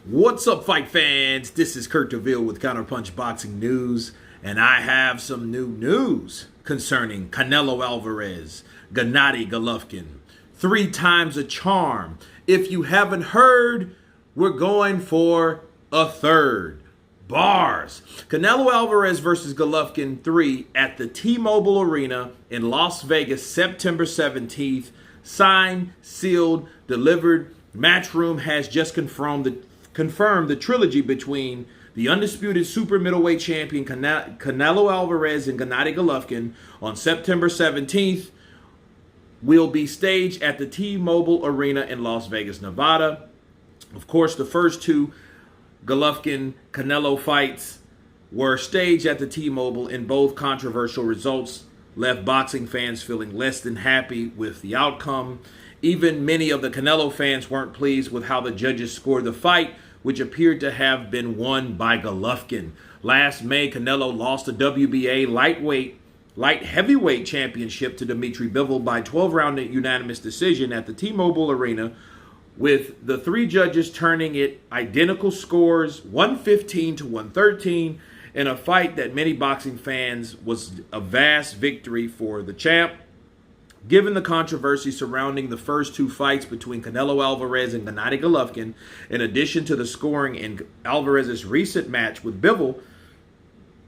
What's up, fight fans? This is Kurt DeVille with Counterpunch Boxing News, and I have some new news concerning Canelo Alvarez, Gennady Golovkin. 3 times a charm. If you haven't heard, we're going for a third. Bars. Canelo Alvarez versus Golovkin 3 at the T-Mobile Arena in Las Vegas, September 17th. Signed, sealed, delivered. Matchroom has just confirmed the trilogy between the undisputed super middleweight champion Canelo Alvarez and Gennady Golovkin on September 17th will be staged at the T-Mobile Arena in Las Vegas, Nevada. Of course, the first 2 Golovkin-Canelo fights were staged at the T-Mobile, and both controversial results left boxing fans feeling less than happy with the outcome. Even many of the Canelo fans weren't pleased with how the judges scored the fight, which appeared to have been won by Golovkin. Last May, Canelo lost the WBA light heavyweight championship to Dimitri Bivol by 12-round unanimous decision at the T-Mobile Arena, with the 3 judges turning it identical scores, 115 to 113, in a fight that many boxing fans was a vast victory for the champ. Given the controversy surrounding the first 2 fights between Canelo Alvarez and Gennady Golovkin, in addition to the scoring in Alvarez's recent match with Bivol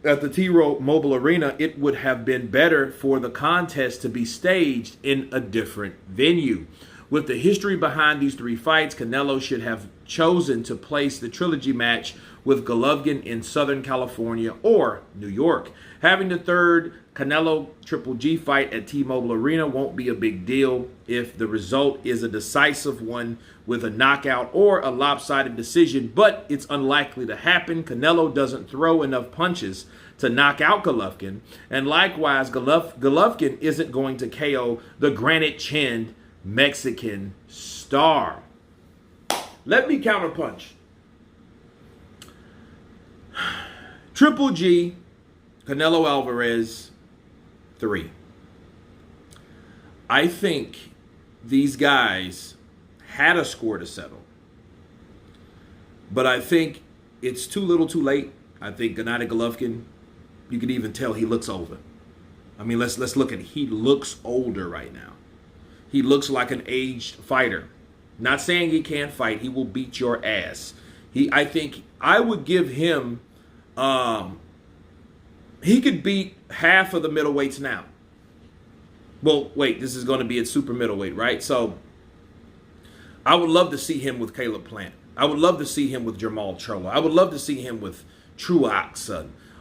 at the T-Mobile Arena, it would have been better for the contest to be staged in a different venue. With the history behind these 3 fights, Canelo should have chosen to place the trilogy match with Golovkin in Southern California or New York. Having the third Canelo Triple G fight at T-Mobile Arena won't be a big deal if the result is a decisive one with a knockout or a lopsided decision, but it's unlikely to happen. Canelo doesn't throw enough punches to knock out Golovkin, and likewise, Golovkin isn't going to KO the granite-chinned Mexican star. Let me counterpunch. Triple G, Canelo Alvarez, 3. I think these guys had a score to settle, but I think it's too little too late. I think Gennady Golovkin, you can even tell he looks older. I mean, let's look at it. He looks older right now. He looks like an aged fighter. Not saying he can't fight. He will beat your ass. I think I would give him, he could beat half of the middleweights now. Well, wait, this is going to be at super middleweight, right? So I would love to see him with Caleb Plant. I would love to see him with Jamal Charlo. I would love to see him with Truax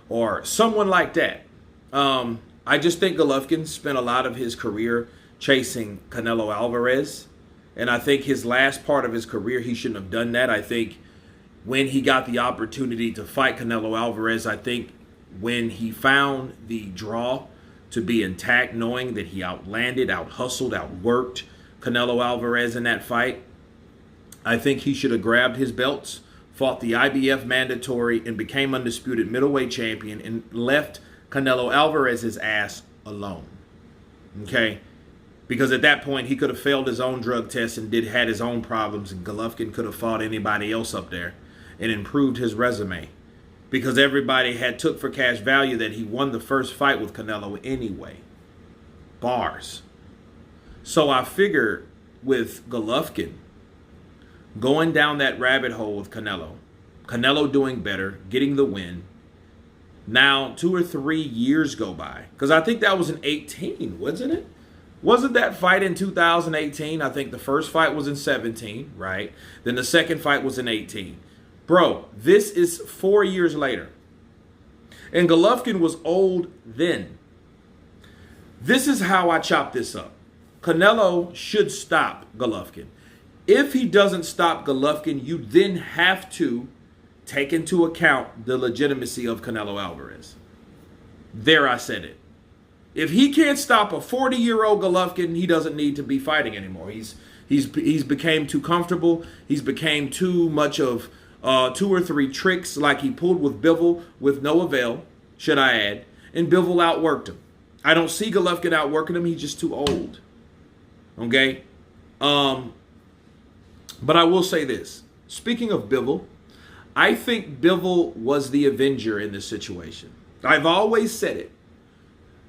or someone like that. I just think Golovkin spent a lot of his career chasing Canelo Alvarez, and I think his last part of his career, he shouldn't have done that. I think when he got the opportunity to fight Canelo Alvarez, I think when he found the draw to be intact, knowing that he outlanded, out-hustled, outworked Canelo Alvarez in that fight, I think he should have grabbed his belts, fought the IBF mandatory, and became undisputed middleweight champion and left Canelo Alvarez's ass alone. Okay? Because at that point, he could have failed his own drug test and had his own problems, and Golovkin could have fought anybody else up there and improved his resume. Because everybody had took for cash value that he won the first fight with Canelo anyway. Bars. So I figure with Golovkin going down that rabbit hole with Canelo doing better, getting the win. Now 2 or 3 years go by. Because I think that was in 18, wasn't it? Wasn't that fight in 2018? I think the first fight was in 17, right? Then the second fight was in 18. Bro, this is 4 years later. And Golovkin was old then. This is how I chop this up. Canelo should stop Golovkin. If he doesn't stop Golovkin, you then have to take into account the legitimacy of Canelo Alvarez. There, I said it. If he can't stop a 40-year-old Golovkin, he doesn't need to be fighting anymore. He's became too comfortable. He's became too much of 2 or 3 tricks like he pulled with Bivol with no avail, should I add, and Bivol outworked him. I don't see Golovkin outworking him. He's just too old. Okay? But I will say this. Speaking of Bivol, I think Bivol was the Avenger in this situation. I've always said it.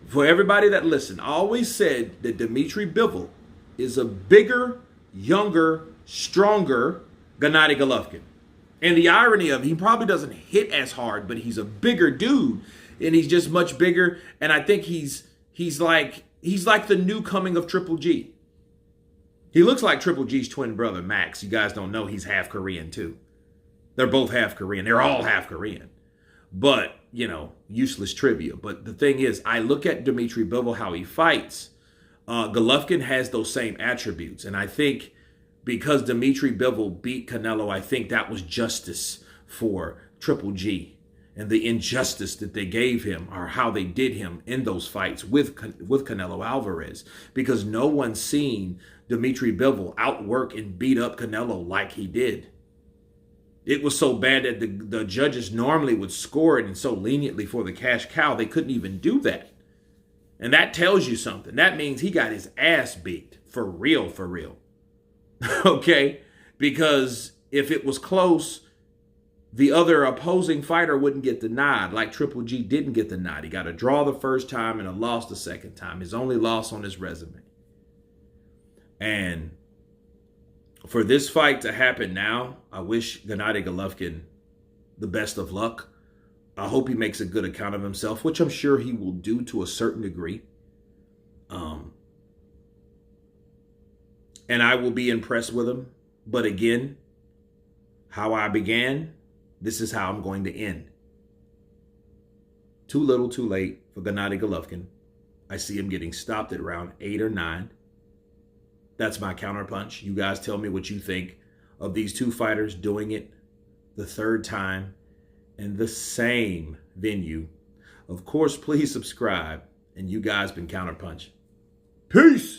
For everybody that listened, I always said that Dmitry Bivol is a bigger, younger, stronger Gennady Golovkin. And the irony of he probably doesn't hit as hard, but he's a bigger dude, and he's just much bigger. And I think he's like the new coming of Triple G. He looks like Triple G's twin brother, Max. You guys don't know he's half Korean too. They're both half Korean. They're all half Korean. But, you know, useless trivia. But the thing is, I look at Dmitry Bivol, how he fights. Golovkin has those same attributes. And I think because Dmitry Bivol beat Canelo, I think that was justice for Triple G. And the injustice that they gave him, or how they did him in those fights with Canelo Alvarez. Because no one's seen Dmitry Bivol outwork and beat up Canelo like he did. It was so bad that the judges normally would score it and so leniently for the cash cow, they couldn't even do that. And that tells you something. That means he got his ass beat. For real, for real. Okay? Because if it was close, the other opposing fighter wouldn't get the nod, like Triple G didn't get the nod. He got a draw the first time and a loss the second time. His only loss on his resume. And for this fight to happen now, I wish Gennady Golovkin the best of luck. I hope he makes a good account of himself, which I'm sure he will do to a certain degree. And I will be impressed with him. But again, how I began, this is how I'm going to end. Too little, too late for Gennady Golovkin. I see him getting stopped at round 8 or 9. That's my counterpunch. You guys tell me what you think of these two fighters doing it the third time in the same venue. Of course, please subscribe. And you guys been Counterpunch. Peace.